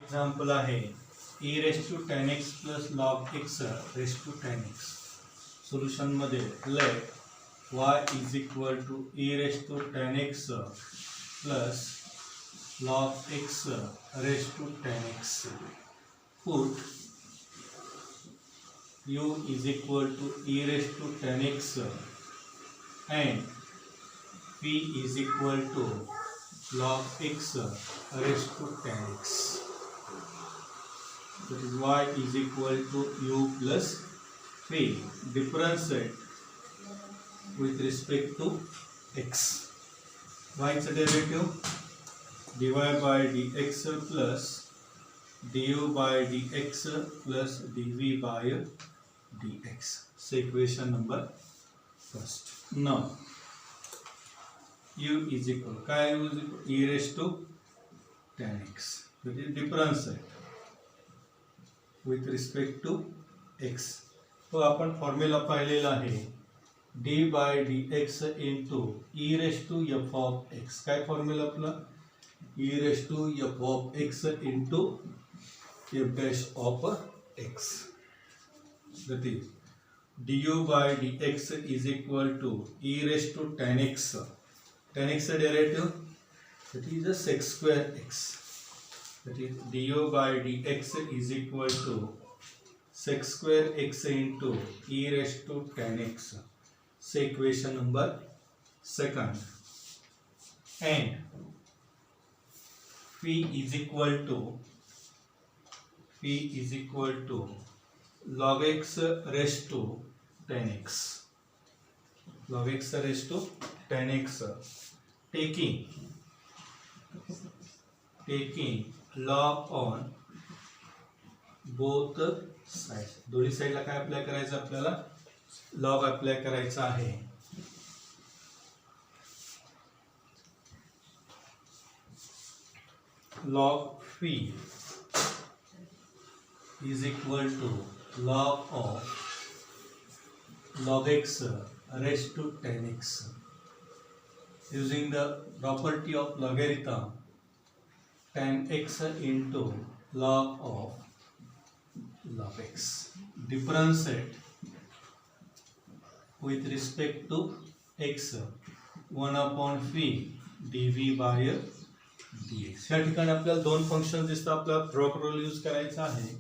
Example आहे e raise to tan x plus log x raise to tan x. Solution मध्ये let y is equal to e raise to tan x plus log x raise to tan x. Put u is equal to e raise to tan x and p is equal to log x raised to tan x. That is y is equal to u plus p. Differentiate with respect to x. Y is a derivative dy by dx plus du by dx plus dv by dx. So equation number first. Now u is equal काय u is equal e raised to tan x. That is differentiate with respect to x. तो आपण formula पाहिलेला आहे d by dx into e raised to f of x. काय formula आपला e raised to f of x into f dash of x. That is du by dx is equal to e raised to tan x. Tan x derivative, that is a sec square x. That is du by dx is equal to sec square x into e raised to tan x. So equation number second. And p is equal to log x raised to tan x. Log x raised to tan x. Taking log on both sides. दोन्ही साइडला काय apply करायचं आपल्याला log apply करायचा आहे. log phi is equal to log of log x raised to tan x. Using the property of logarithm, tan x into log of log x. Differentiate with respect to x 1 upon phi dv by dx. या ठिकाणी आपल्याला दोन function दिसतात. आपल्याला drop rule use करायचा आहे.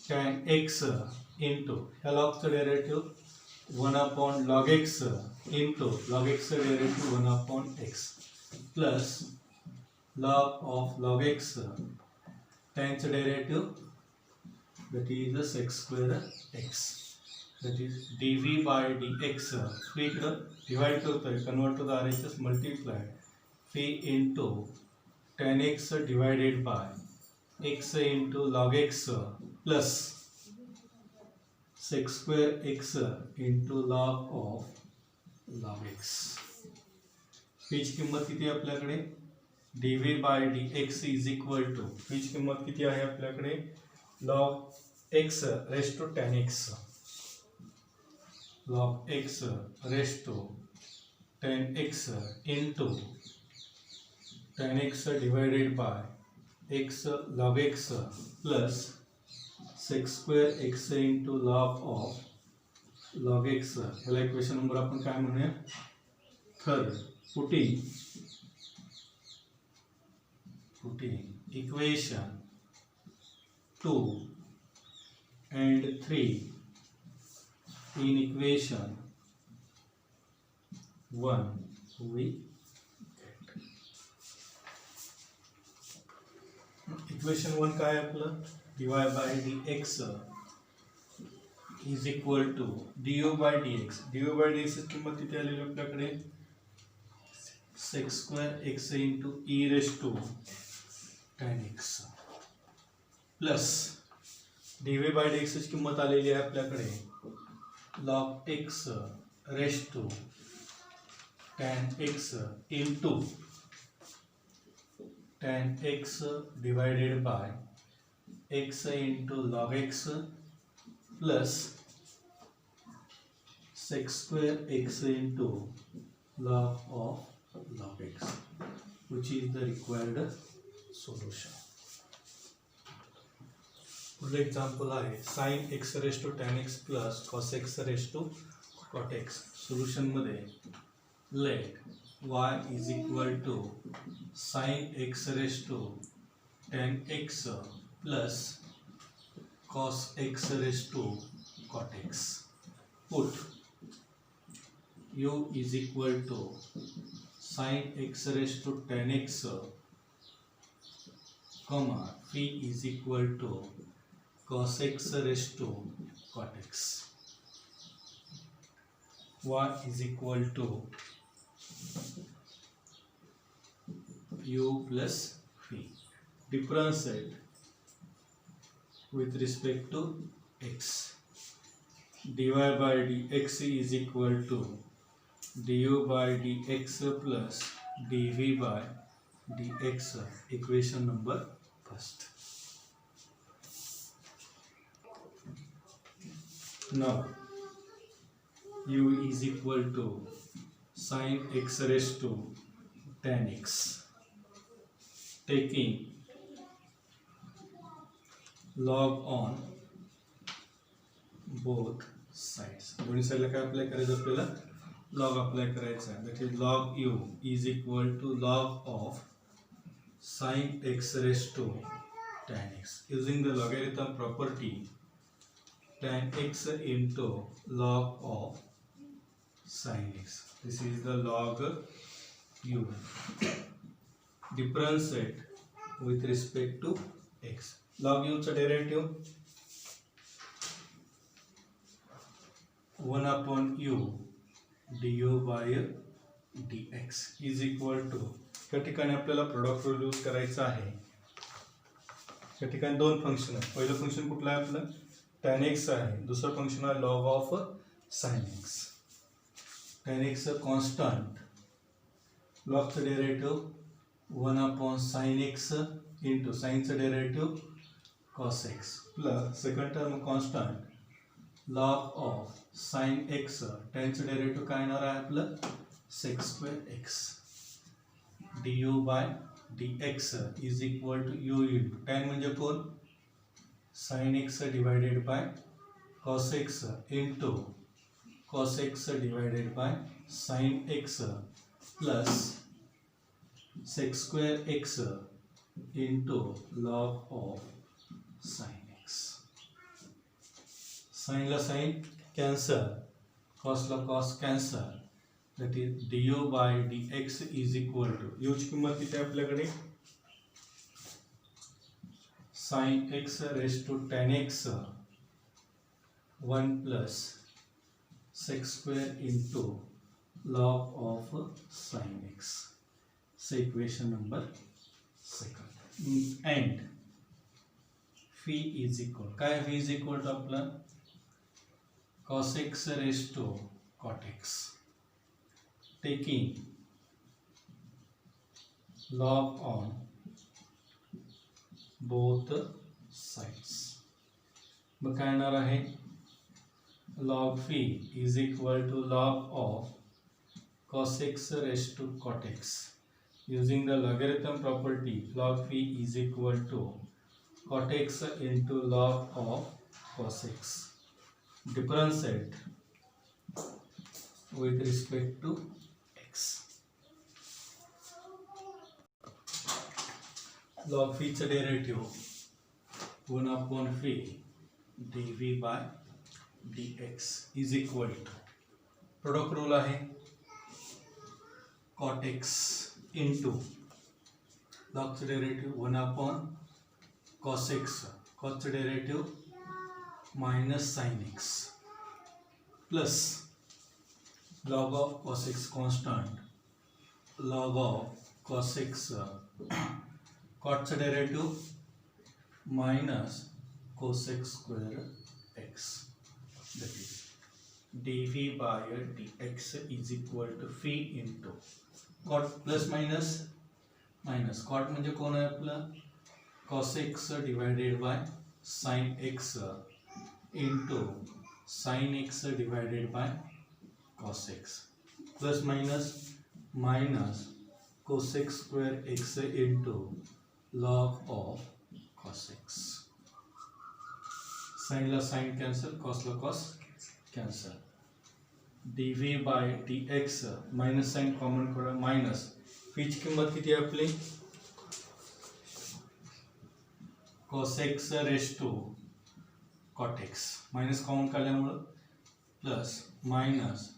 tan x into ह्या लॉगचं derivative 1 upon log x into log x derivative 1 upon x plus log of log x tan's derivative, that is the sec square x. That is dv by dx. We divide करतोय, convert to the RHS, multiply phi into tan x divided by x into log x plus sec square x into log of log x. पीची किंमत किती आहे आपल्याकडे dv by dx is equal to पीची किंमत किती आहे आपल्याकडे log x raised to tan x. log x raised to tan x into tan x divided by x log x plus sec square x into log of log x. ह्याला equation number आपण काय म्हणूया third. Putting equation 2 and 3 in equation 1 we get. Equation 1 काय आहे आपलं dy by dx is equal to du by dx. du by dx ची किंमत किती आलेली आपल्याकडे sec square x into e raised to tan x plus dv by dx ची किंमत आलेली आहे आपल्याकडे log x raised to tan x into tan x divided by x into log x plus sec square x into log of log x, which is the required solution. पुढलं example आहे sine x raise to tan x plus cos x raise to cot x. सोल्युशनमध्ये let y is equal to sine x raise to tan x plus cos x raised to cot x. Put u is equal to sin x raised to tan x, comma phi is equal to cos x raised to cot x. Y is equal to u plus phi. Differentiate with respect to x. dy by dx is equal to du by dx plus dv by dx. Equation number first. Now u is equal to sin x raised to tan x. Taking log on both sides. दोन्ही साईडला काय apply करायचं आपल्याला log apply करायचा आहे. That is log u is equal to log of sine x raise to tan x. Using the logarithm property tan x into log of sine x. This is the log u. Differentiate with respect to x. log u चा derivative 1 upon u du by dx is equal to. या ठिकाणी आपल्याला product rule use करायचा आहे. या ठिकाणी दोन function आहेत. पहिलं फंक्शन कुठलं आहे आपलं tan x आहे. दुसरं फंक्शन आहे log of sin x. tan x constant, लॉगचं derivative 1 upon sin x into साइनचं derivative cos x plus second term constant log of sin x. टॅनचं डेरिव्हेटिव्ह काय येणार आहे आपलं sec square x. du by dx is equal to u into tan म्हणजे कोण sin x divided by cos x into cos x divided by sin x plus sec square x into log of sin x. Sine ला sine cancel, cos ला cos cancel. That is du by dx is equal to u ची किंमत किती आहे आपल्याकडे sin x raise to tan x 1 plus sec square into log of sin x. So equation number second. And phi is equal काय phi is equal to आपला cos x raised to cot x. Taking log on both sides. मग काय येणार आहे log phi is equal to log of cos x raised to cot x. Using the logarithm property, log phi is equal to cot x into log of cos x. Differentiate with respect to x. log phi चा derivative 1 upon phi dv by dx is equal to product rule आहे cot x into log चा derivative 1 upon cos x, cos चा derivative minus sin x plus log of cos x constant, log of cos x cot चा derivative minus cosec square x. That is dv by dx is equal to phi into cot plus minus minus cot म्हणजे कोण आहे आपलं cos x divided by sin x into sin x divided by cos x plus minus minus cosec square x into log of cos x. Sine ला sine cancel, cos ला cos cancel. dv by dx minus sine common करा, minus हीची किंमत किती आहे आपली cos x raise to cot x, minus common काढल्यामुळं plus minus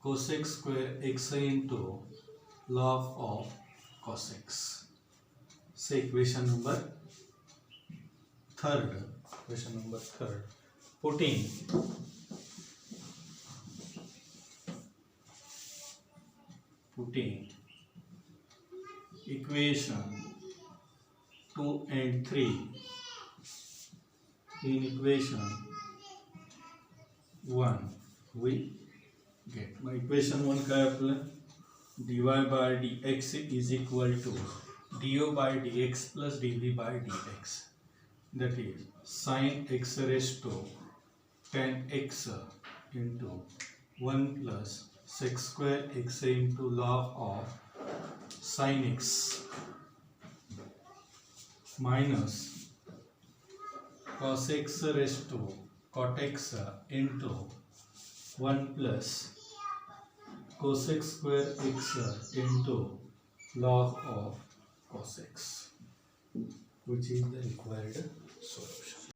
cos x square x into log of cos x. Say equation number third, equation number third. putting equation 2 and 3 in equation 1 we get equation 1 काय आपलं dy by dx is equal to du by dx plus dv by dx, that is sin x raised to tan x into 1 plus sec square x into log of sin x minus cos x raised to cot x into 1 plus cos x square x into log of cos x, which is the required solution.